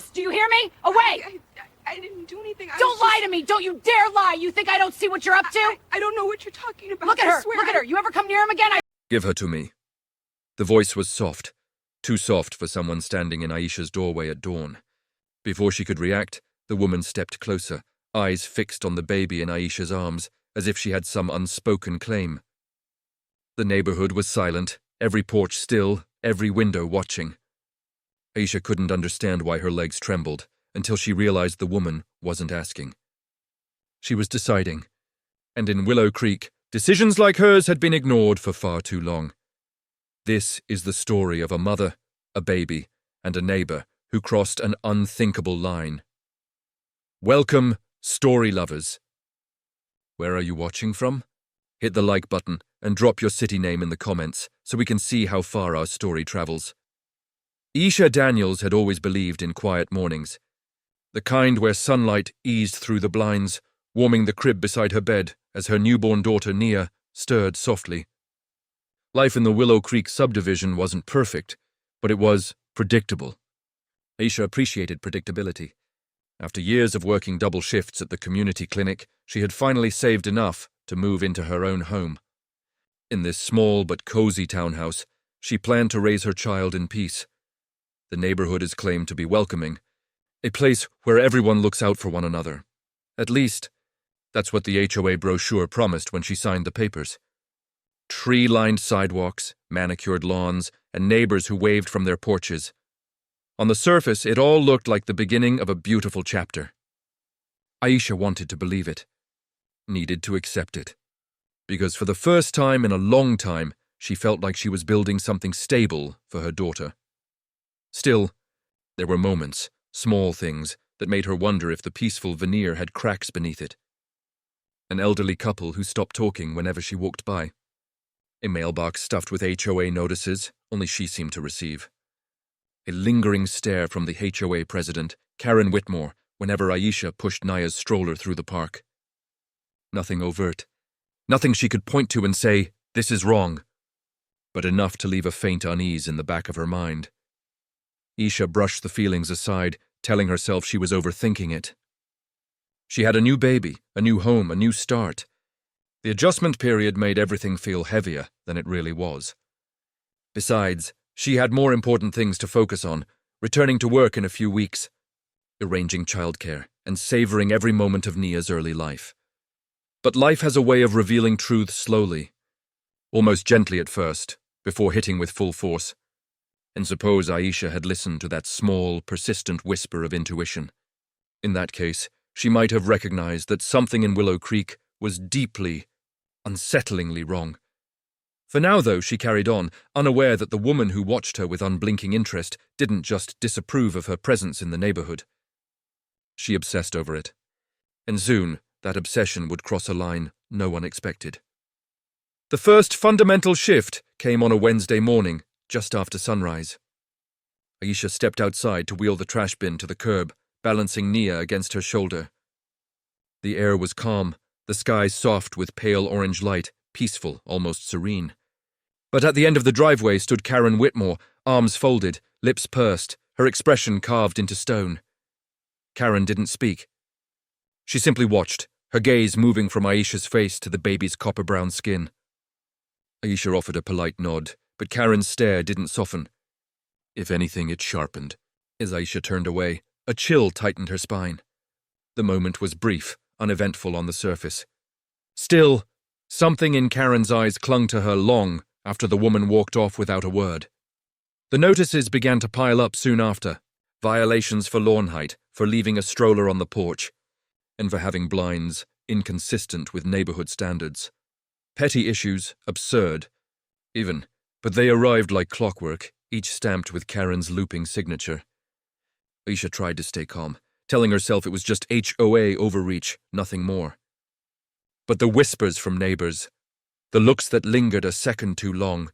house! Do you hear me? Away! I didn't do anything. Don't lie to me! Don't you dare lie! You think I don't see what you're up to? I don't know what you're talking about. Look at her! I swear Look at her! You ever come near him again? Give her to me. The voice was soft, too soft for someone standing in Aisha's doorway at dawn. Before she could react, the woman stepped closer, eyes fixed on the baby in Aisha's arms, as if she had some unspoken claim. The neighborhood was silent, every porch still, every window watching. Aisha couldn't understand why her legs trembled, until she realized the woman wasn't asking. She was deciding, and in Willow Creek, decisions like hers had been ignored for far too long. This is the story of a mother, a baby, and a neighbor who crossed an unthinkable line. Welcome, story lovers. Where are you watching from? Hit the like button and drop your city name in the comments so we can see how far our story travels. Aisha Daniels had always believed in quiet mornings, the kind where sunlight eased through the blinds, warming the crib beside her bed as her newborn daughter Nia stirred softly. Life in the Willow Creek subdivision wasn't perfect, but it was predictable. Aisha appreciated predictability. After years of working double shifts at the community clinic, she had finally saved enough to move into her own home. In this small but cozy townhouse, she planned to raise her child in peace. The neighborhood is claimed to be welcoming, a place where everyone looks out for one another. At least, that's what the HOA brochure promised when she signed the papers. Tree-lined sidewalks, manicured lawns, and neighbors who waved from their porches. On the surface, it all looked like the beginning of a beautiful chapter. Aisha wanted to believe it, needed to accept it, because for the first time in a long time, she felt like she was building something stable for her daughter. Still, there were moments, small things, that made her wonder if the peaceful veneer had cracks beneath it. An elderly couple who stopped talking whenever she walked by. A mailbox stuffed with HOA notices, only she seemed to receive. A lingering stare from the HOA president, Karen Whitmore, whenever Aisha pushed Naya's stroller through the park. Nothing overt. Nothing she could point to and say, "This is wrong," but enough to leave a faint unease in the back of her mind. Aisha brushed the feelings aside, telling herself she was overthinking it. She had a new baby, a new home, a new start. The adjustment period made everything feel heavier than it really was. Besides, she had more important things to focus on, returning to work in a few weeks, arranging childcare, and savoring every moment of Nia's early life. But life has a way of revealing truths slowly, almost gently at first, before hitting with full force. And suppose Aisha had listened to that small, persistent whisper of intuition. In that case, she might have recognized that something in Willow Creek was deeply, unsettlingly wrong. For now, though, she carried on, unaware that the woman who watched her with unblinking interest didn't just disapprove of her presence in the neighborhood. She obsessed over it. And soon, that obsession would cross a line no one expected. The first fundamental shift came on a Wednesday morning, just after sunrise. Aisha stepped outside to wheel the trash bin to the curb, balancing Nia against her shoulder. The air was calm, the sky soft with pale orange light, peaceful, almost serene. But at the end of the driveway stood Karen Whitmore, arms folded, lips pursed, her expression carved into stone. Karen didn't speak. She simply watched, her gaze moving from Aisha's face to the baby's copper-brown skin. Aisha offered a polite nod, but Karen's stare didn't soften. If anything, it sharpened. As Aisha turned away, a chill tightened her spine. The moment was brief, uneventful on the surface. Still, something in Karen's eyes clung to her long after the woman walked off without a word. The notices began to pile up soon after. Violations for lawn height, for leaving a stroller on the porch, and for having blinds inconsistent with neighborhood standards. Petty issues, absurd, even, but they arrived like clockwork, each stamped with Karen's looping signature. Aisha tried to stay calm, telling herself it was just HOA overreach, nothing more. But the whispers from neighbors, the looks that lingered a second too long,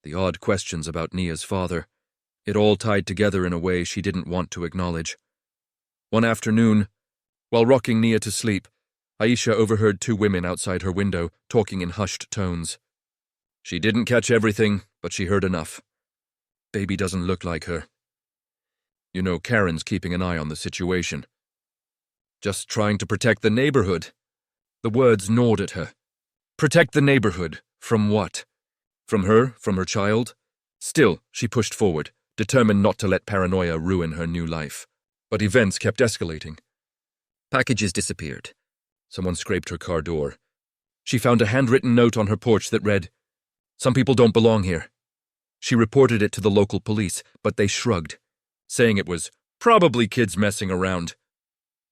the odd questions about Nia's father, it all tied together in a way she didn't want to acknowledge. One afternoon, while rocking Nia to sleep, Aisha overheard two women outside her window talking in hushed tones. She didn't catch everything, but she heard enough. Baby doesn't look like her. You know Karen's keeping an eye on the situation. Just trying to protect the neighborhood. The words gnawed at her. Protect the neighborhood. From what? From her? From her child? Still, she pushed forward, determined not to let paranoia ruin her new life. But events kept escalating. Packages disappeared. Someone scraped her car door. She found a handwritten note on her porch that read, "Some people don't belong here." She reported it to the local police, but they shrugged, saying it was probably kids messing around.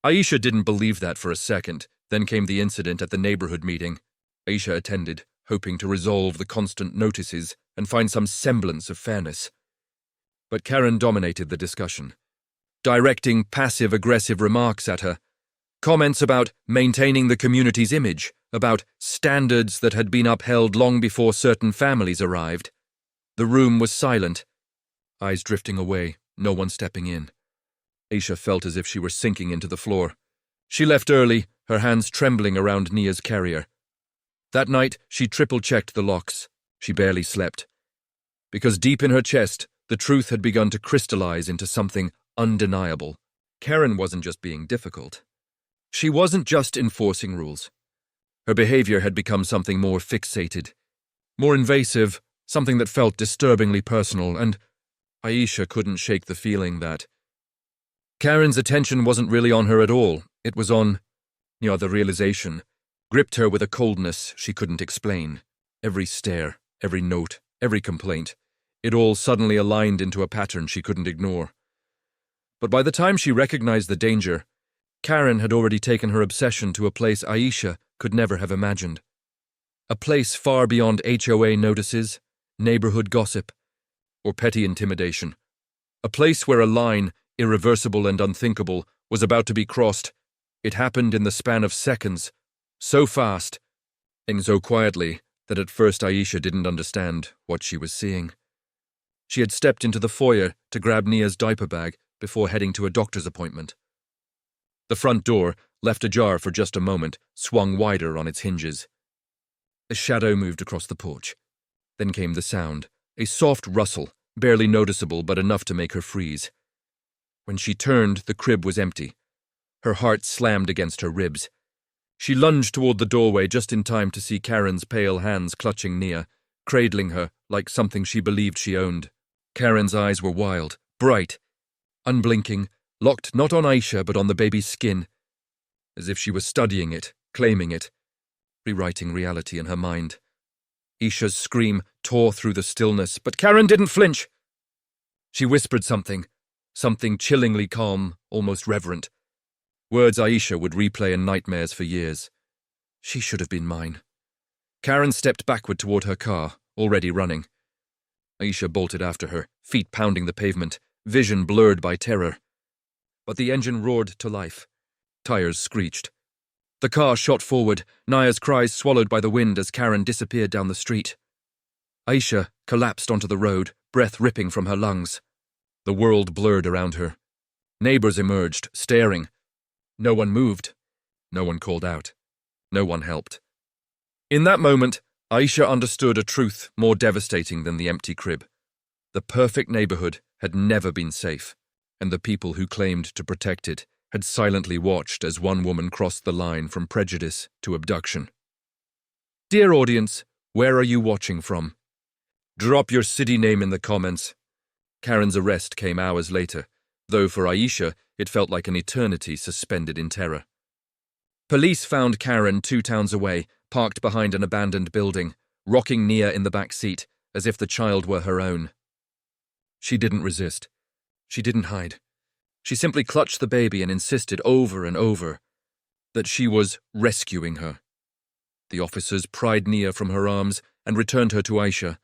Aisha didn't believe that for a second. Then came the incident at the neighborhood meeting. Aisha attended, hoping to resolve the constant notices and find some semblance of fairness. But Karen dominated the discussion, directing passive-aggressive remarks at her, comments about maintaining the community's image, about standards that had been upheld long before certain families arrived. The room was silent, eyes drifting away, no one stepping in. Aisha felt as if she were sinking into the floor. She left early, her hands trembling around Nia's carrier. That night, she triple-checked the locks. She barely slept. Because deep in her chest, the truth had begun to crystallize into something undeniable. Karen wasn't just being difficult. She wasn't just enforcing rules. Her behavior had become something more fixated, more invasive, something that felt disturbingly personal, and Aisha couldn't shake the feeling that Karen's attention wasn't really on her at all. It was on, the realization gripped her with a coldness she couldn't explain. Every stare, every note, every complaint, it all suddenly aligned into a pattern she couldn't ignore. But by the time she recognized the danger, Karen had already taken her obsession to a place Aisha could never have imagined. A place far beyond HOA notices, neighborhood gossip, or petty intimidation. A place where a line, irreversible and unthinkable, was about to be crossed. It happened in the span of seconds, so fast, and so quietly that at first Aisha didn't understand what she was seeing. She had stepped into the foyer to grab Nia's diaper bag before heading to a doctor's appointment. The front door, left ajar for just a moment, swung wider on its hinges. A shadow moved across the porch. Then came the sound, a soft rustle, barely noticeable but enough to make her freeze. When she turned, the crib was empty. Her heart slammed against her ribs. She lunged toward the doorway just in time to see Karen's pale hands clutching Nia, cradling her like something she believed she owned. Karen's eyes were wild, bright, unblinking, locked not on Aisha but on the baby's skin, as if she was studying it, claiming it, rewriting reality in her mind. Aisha's scream tore through the stillness, but Karen didn't flinch. She whispered something chillingly calm, almost reverent. Words Aisha would replay in nightmares for years. She should have been mine. Karen stepped backward toward her car, already running. Aisha bolted after her, feet pounding the pavement, vision blurred by terror. But the engine roared to life. Tires screeched. The car shot forward, Nia's cries swallowed by the wind as Karen disappeared down the street. Aisha collapsed onto the road, breath ripping from her lungs. The world blurred around her. Neighbors emerged, staring. No one moved. No one called out. No one helped. In that moment, Aisha understood a truth more devastating than the empty crib. The perfect neighborhood had never been safe, and the people who claimed to protect it had silently watched as one woman crossed the line from prejudice to abduction. Dear audience, where are you watching from? Drop your city name in the comments. Karen's arrest came hours later, though for Aisha it felt like an eternity suspended in terror. Police found Karen 2 towns away, parked behind an abandoned building, rocking Nia in the back seat, as if the child were her own. She didn't resist. She didn't hide. She simply clutched the baby and insisted over and over that she was rescuing her. The officers pried Nia from her arms and returned her to Aisha,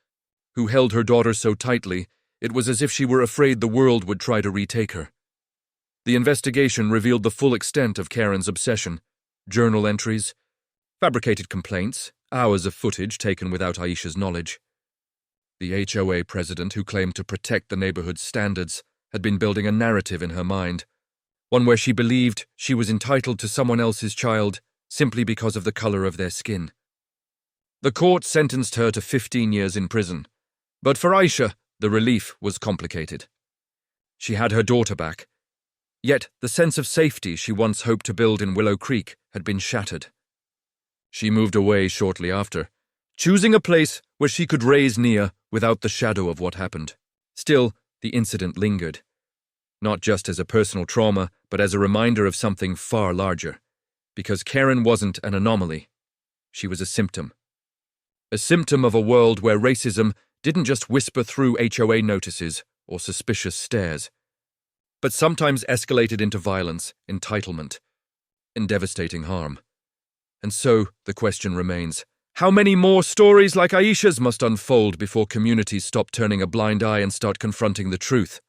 who held her daughter so tightly it was as if she were afraid the world would try to retake her. The investigation revealed the full extent of Karen's obsession: journal entries, fabricated complaints, hours of footage taken without Aisha's knowledge. The HOA president, who claimed to protect the neighborhood's standards, had been building a narrative in her mind, one where she believed she was entitled to someone else's child simply because of the color of their skin. The court sentenced her to 15 years in prison, but for Aisha, the relief was complicated. She had her daughter back. Yet the sense of safety she once hoped to build in Willow Creek had been shattered. She moved away shortly after, choosing a place where she could raise Nia without the shadow of what happened. Still, the incident lingered, not just as a personal trauma, but as a reminder of something far larger. Because Karen wasn't an anomaly. She was a symptom. A symptom of a world where racism didn't just whisper through HOA notices or suspicious stares, but sometimes escalated into violence, entitlement, and devastating harm. And so, the question remains, how many more stories like Aisha's must unfold before communities stop turning a blind eye and start confronting the truth?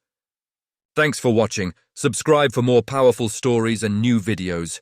Thanks for watching. Subscribe for more powerful stories and new videos.